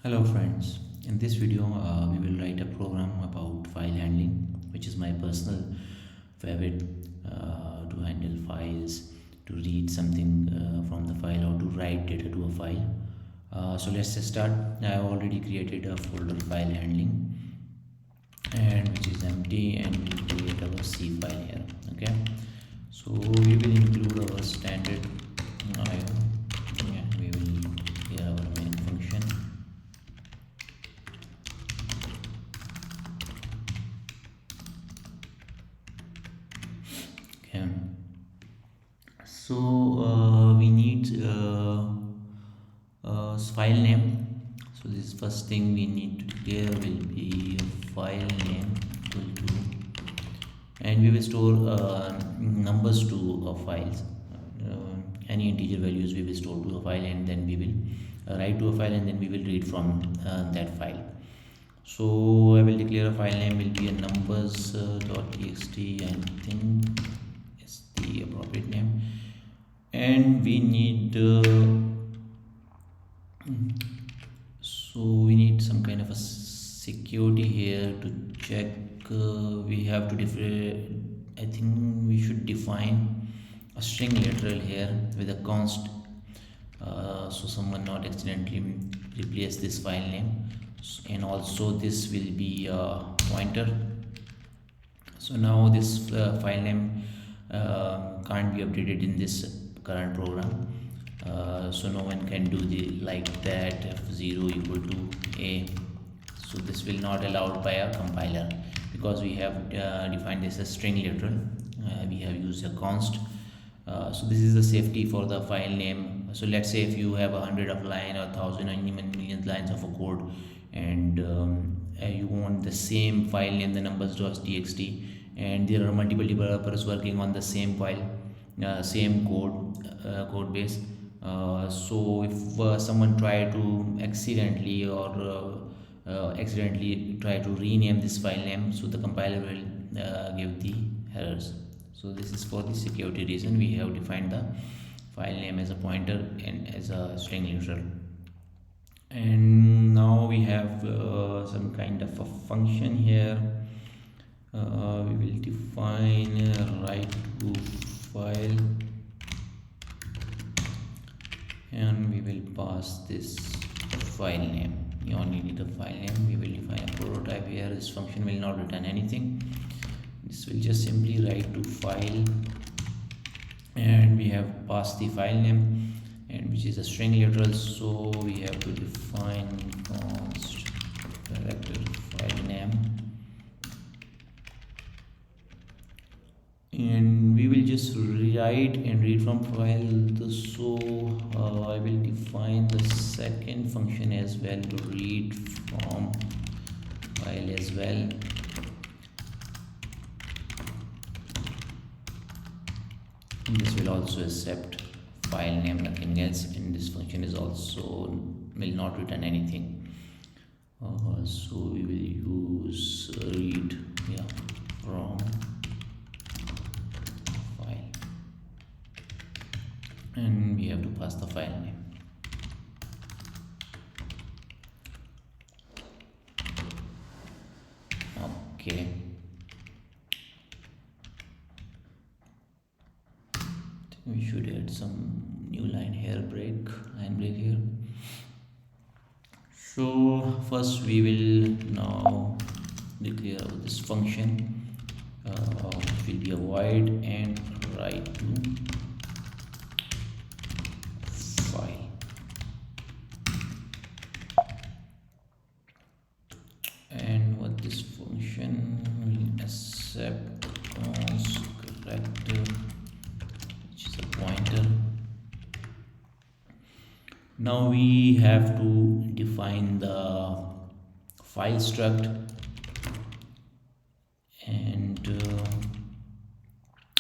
Hello friends, in this video we will write a program about file handling, which is my personal favorite, to handle files, to read something from the file, or to write data to a file. So let's just start. I have already created a folder file handling, and which is empty, and we will create our C file here. Okay, so we will include our standard IO, and we will here our main function. Okay, so we need file name. So this first thing we need to declare will be a file name equal to, and we will store numbers to files. Any integer values we will store to a file, and then we will write to a file, and then we will read from that file. So I will declare a file name will be a numbers.txt, I think is the appropriate name, and we need so we need some kind of a security here to check. We have to I think we should define a string literal here with a const, so someone not accidentally replace this file name, and also this will be a pointer. So now this file name can't be updated in this current program, so no one can do the like that f0 equal to a. So this will not allowed by a compiler, because we have defined this as string literal. We have used a const. So this is the safety for the file name. So let's say if you have 100 of line, or 1,000, or even million lines of a code, and you want the same file name, the numbers.txt, and there are multiple developers working on the same file, same code base. So if someone try to accidentally try to rename this file name, so the compiler will give the errors. So this is for the security reason we have defined the file name as a pointer and as a string literal. And now we have some kind of a function here. We will define write to file, and we will pass this file name. You only need the file name. We will define a prototype here. This function will not return anything. This will just simply write to file, and we have passed the file name, and which is a string literal. So we have to define const character file name, and we will just write and read from file. So I will define the second function as well to read from file as well. And this will also accept file name, nothing else, and this function is also will not return anything. So we will use read from file, and we have to pass the file name. Okay, we should add some new line break here. So first we will now declare this function, which will be a void and write to file, and what this function will accept const character, which is a pointer. Now we have to define the file struct, and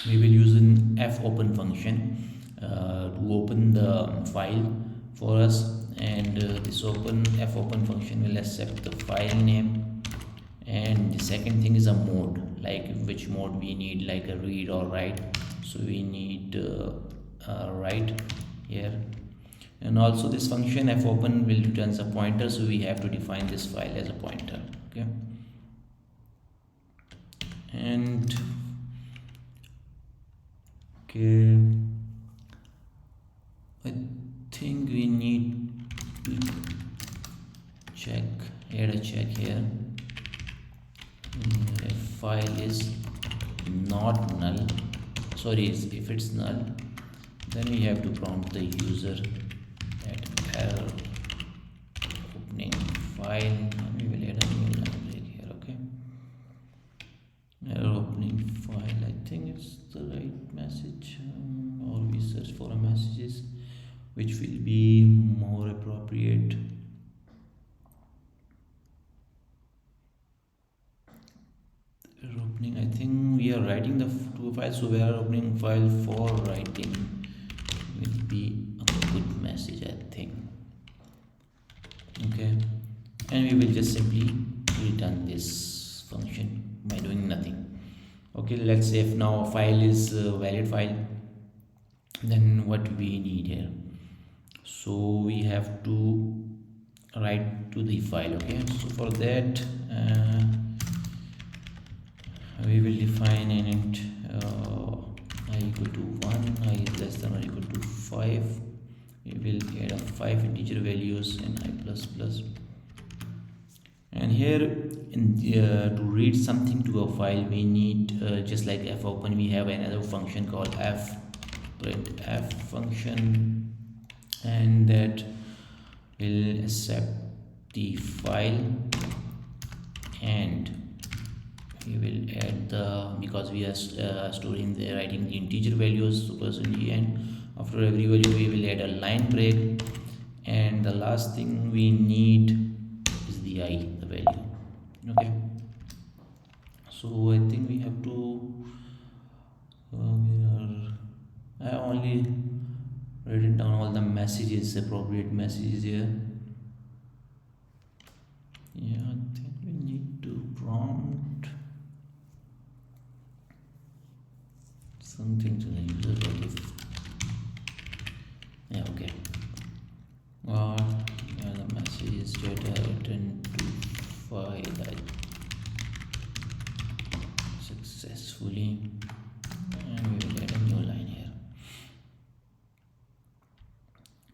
we will use an fopen function to open the file for us, and this fopen function will accept the file name, and the second thing is a mode, like which mode we need, like a read or write. So we need write here, And also this function fopen will returns a pointer, so we have to define this file as a pointer. Okay, and okay, I think we need to check, add a check here. If file is not null, sorry, if it's null, then we have to prompt the user at error opening file, and we will add a new line break here. Okay, error opening file, I think it's the right message, or we search for a messages which will be more appropriate. Opening, I think we are writing the two files, so we are opening file for writing will be a good message, I think. Okay, and we will just simply return this function by doing nothing. Okay, let's say if now a file is a valid file, then what we need here, so we have to write to the file. Okay, so for that we will define an int I equal to 1, I is less than or equal to 5. We will add a 5 integer values and I plus plus. And here in to read something to a file, we need just like fopen, we have another function called fprintf function, and that will accept the file, and we will add the, because we are storing the writing the integer values, so percent and after every value we will add a line break, and the last thing we need is the I, the value. Okay, so I think we have to I have only written down all the messages, appropriate messages here. Yeah, I think we need to prompt something to the user, but if yeah, okay, yeah, the message is data written to file successfully, and we will add a new line here.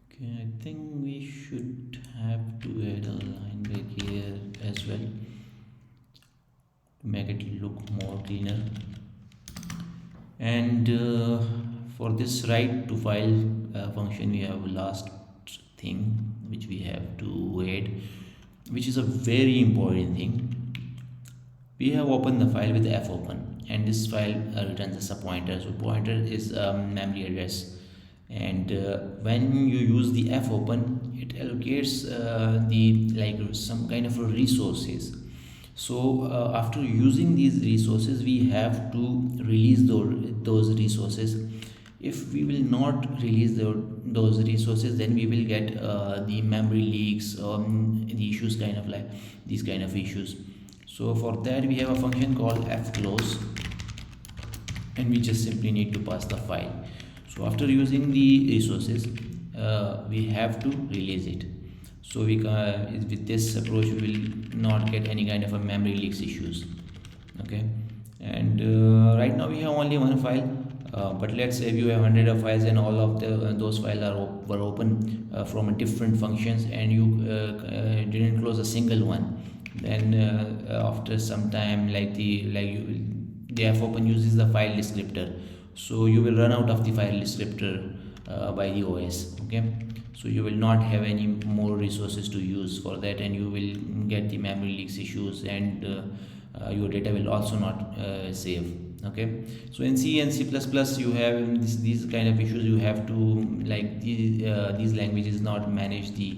Okay, I think we should have to add a line break here as well to make it look more cleaner. And for this write to file function, we have last thing which we have to add, which is a very important thing. We have opened the file with fopen, and this file returns as a pointer. So pointer is memory address, and when you use the fopen, it allocates the like some kind of resources. So after using these resources, we have to release those resources. If we will not release those resources, then we will get the memory leaks, the issues, kind of like these kind of issues. So for that we have a function called fclose, and we just simply need to pass the file. So after using the resources, we have to release it. So we with this approach we will not get any kind of a memory leaks issues. Okay, and right now we have only one file, but let's say you have hundred of files and all of those files were open from a different functions, and you didn't close a single one. Then after some time, like the fopen uses the file descriptor, so you will run out of the file descriptor by the OS. Okay, so you will not have any more resources to use for that, and you will get the memory leaks issues, and your data will also not save. Okay, so in C and C++ you have these kind of issues. You have to, like, these languages not manage the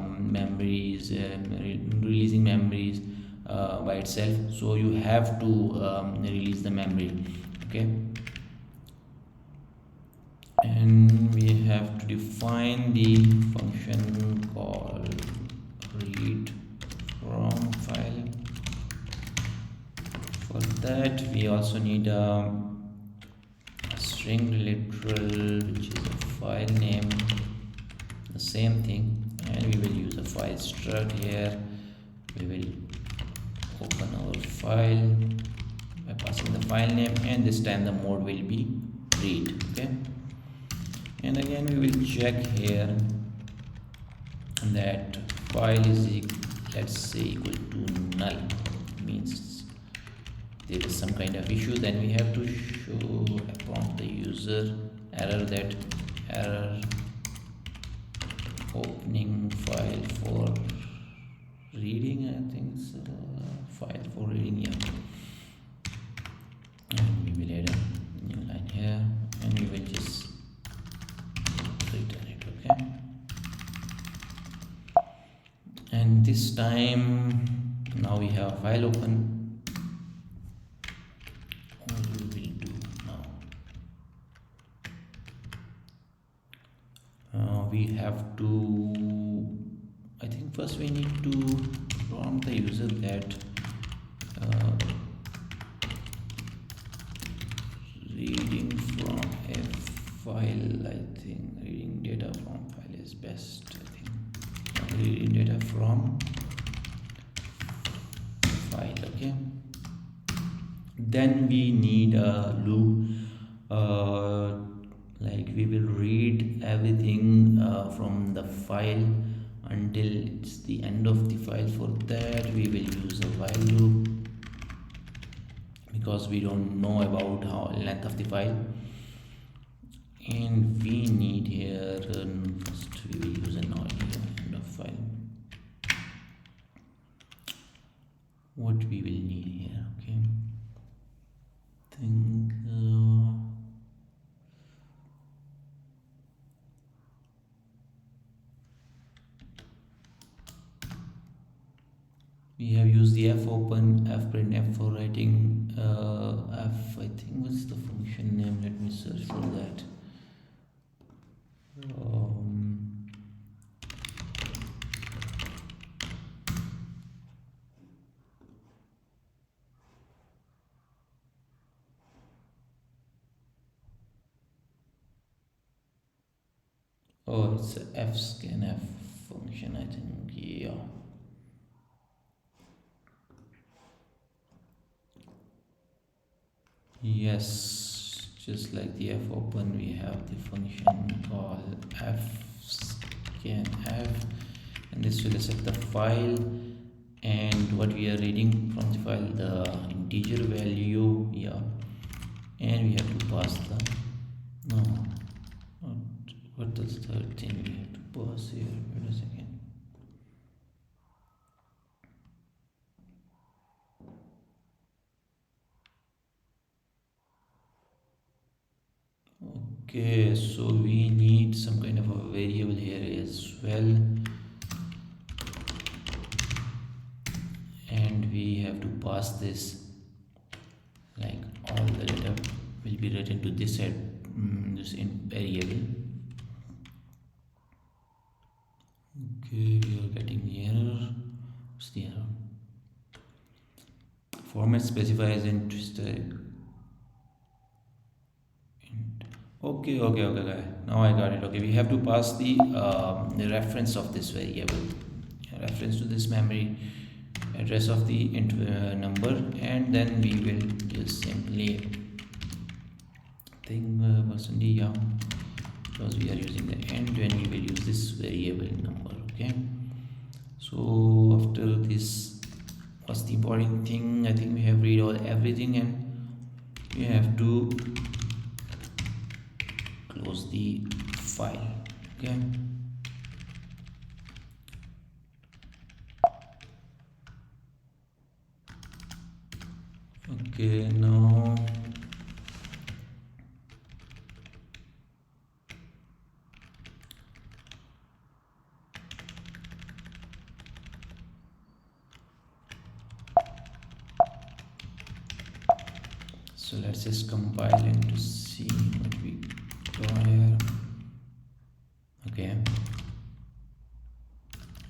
memories, releasing memories by itself, so you have to release the memory. Okay, and we have to define the function called read from file. For that we also need a string literal, which is a file name, the same thing, and we will use a file struct here. We will open our file by passing the file name, and this time the mode will be read. Okay, and again we will check here that file is let's say equal to null, means there is some kind of issue. Then we have to show prompt the user error, that error opening file for reading, I think so, file for reading, yeah. And we will add a new line here, and we will just return it. Okay, and this time now we have a file open. What we will do now, we have to, I think first we need to prompt the user that reading from a file, I think reading data from file is best. I think reading data from file. Okay, then we need a loop, like we will read everything from the file until it's the end of the file. For that we will use a while loop, because we don't know about how length of the file. And we need here, first we will use an end of file. What we will need here, okay, think we have used the fprintf for writing f, I think, what's the function name, let me search for that. Oh, it's a fscanf function, I think, yeah. Yes, just like the fopen, we have the function called fscanf, and this will accept the file and what we are reading from the file, the integer value, yeah. And we have to pass the, no, what is the third thing we have to pass here? Wait a second. Okay, so we need some kind of a variable here as well, and we have to pass this, like all the data will be written to this this variable. Okay, we are getting the error. What's the error? Format specifies interested. Okay, now I got it. Okay, we have to pass the reference of this variable, reference to this memory address of the number, and then we will just simply think %d, yeah, because we are using the end, when we will use this variable number. Okay, so after this, what's the important thing? I think we have read everything, and we have to close the file. Okay, okay, now so let's just compile and to see what we got here. Okay,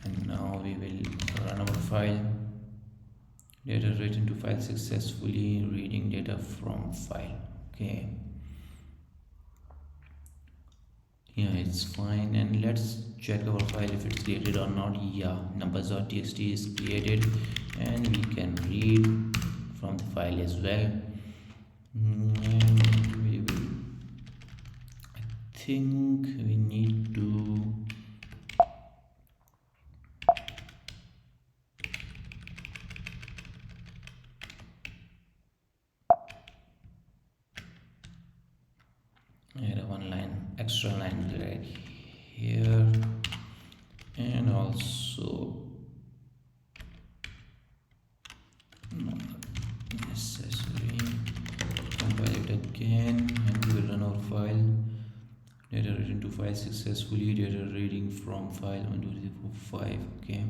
and now we will run our file. Data written to file successfully, reading data from file. Okay, Yeah, it's fine. And let's check our file if it's created or not. Yeah, numbers.txt is created, and we can read from the file as well. And we will, I think we need to add a one line, extra line right here, and also not necessary. Compile it again, and we will run our file. Data written to file successfully. Data reading from file 1 2 3 4 5. Okay.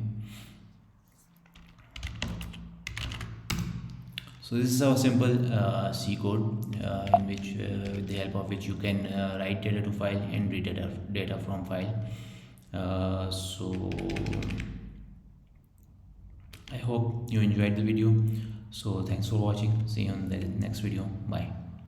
So this is our simple C code in which, with the help of which you can write data to file and read data from file. So I hope you enjoyed the video. So thanks for watching. See you on the next video. Bye.